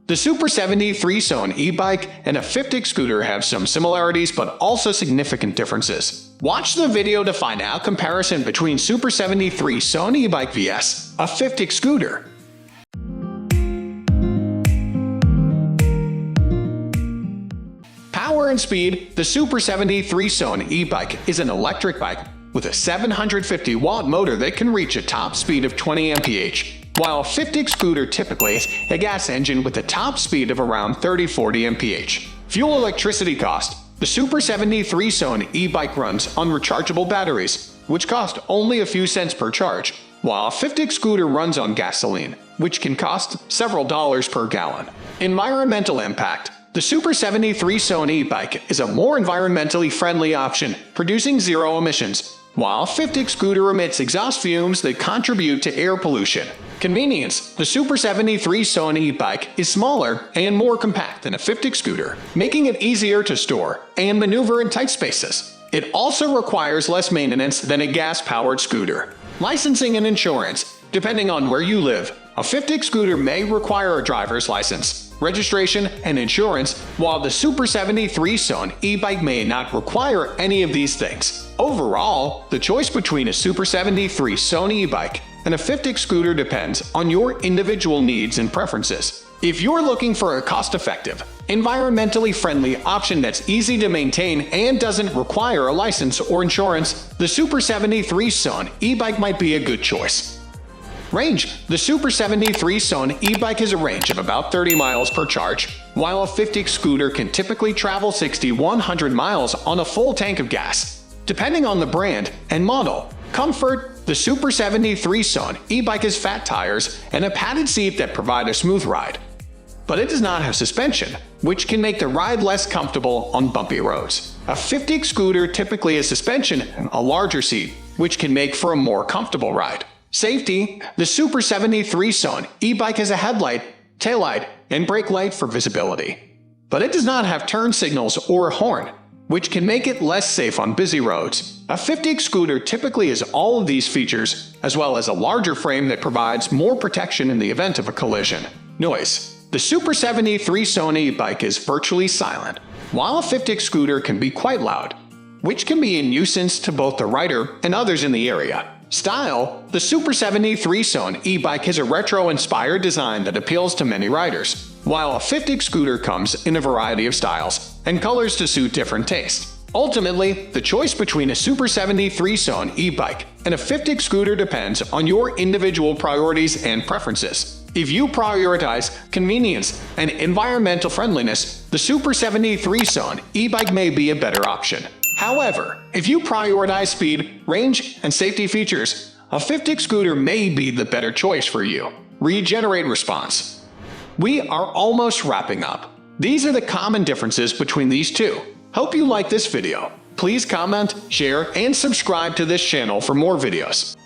The Super 73 S1 e-bike and a fictic scooter have some similarities but also significant differences. Watch the video to find out comparison between Super 73 S1 e-bike vs. a fictic scooter. Power and speed. The Super 73 S1 e-bike is an electric bike with a 750-watt motor that can reach a top speed of 20 mph. While a fictic scooter typically has a gas engine with a top speed of around 30–40 mph. Fuel electricity cost. The Super 73 S1 e-bike runs on rechargeable batteries, which cost only a few cents per charge, while a fictic scooter runs on gasoline, which can cost several dollars per gallon. Environmental impact. The Super 73 S1 e-bike is a more environmentally friendly option, producing zero emissions, while a fictic scooter emits exhaust fumes that contribute to air pollution. Convenience. The Super 73 S1 e-bike is smaller and more compact than a fictic scooter, making it easier to store and maneuver in tight spaces. It also requires less maintenance than a gas-powered scooter. Licensing and insurance. Depending on where you live, a fictic scooter may require a driver's license, registration, and insurance, while the Super 73 S1 e-bike may not require any of these things. Overall, the choice between a Super 73 S1 e-bike and a fictic scooter depends on your individual needs and preferences. If you're looking for a cost-effective, environmentally friendly option that's easy to maintain and doesn't require a license or insurance, the Super 73 S1 e-bike might be a good choice. Range. The Super 73 S1 e-bike has a range of about 30 miles per charge, while a fictic scooter can typically travel 60–100 miles on a full tank of gas. Depending on the brand and model. Comfort. The Super 73 S1 e-bike has fat tires and a padded seat that provide a smooth ride. But it does not have suspension, which can make the ride less comfortable on bumpy roads. A fictic scooter typically has suspension and a larger seat, which can make for a more comfortable ride. Safety. The Super 73 S1 e-bike has a headlight, taillight, and brake light for visibility. But it does not have turn signals or a horn, which can make it less safe on busy roads. A fictic scooter typically has all of these features, as well as a larger frame that provides more protection in the event of a collision. Noise. The Super 73 S1 e-bike is virtually silent, while a fictic scooter can be quite loud, which can be a nuisance to both the rider and others in the area. Style. The Super 73 S1 e-bike has a retro-inspired design that appeals to many riders, while a fictic scooter comes in a variety of styles and colors to suit different tastes. Ultimately, the choice between a Super 73 S1 e-bike and a fictic scooter depends on your individual priorities and preferences. If you prioritize convenience and environmental friendliness, the Super 73 S1 e-bike may be a better option. However, if you prioritize speed, range, and safety features, a fictic scooter may be the better choice for you. Regenerate response. We are almost wrapping up. These are the common differences between these two. Hope you like this video. Please comment, share, and subscribe to this channel for more videos.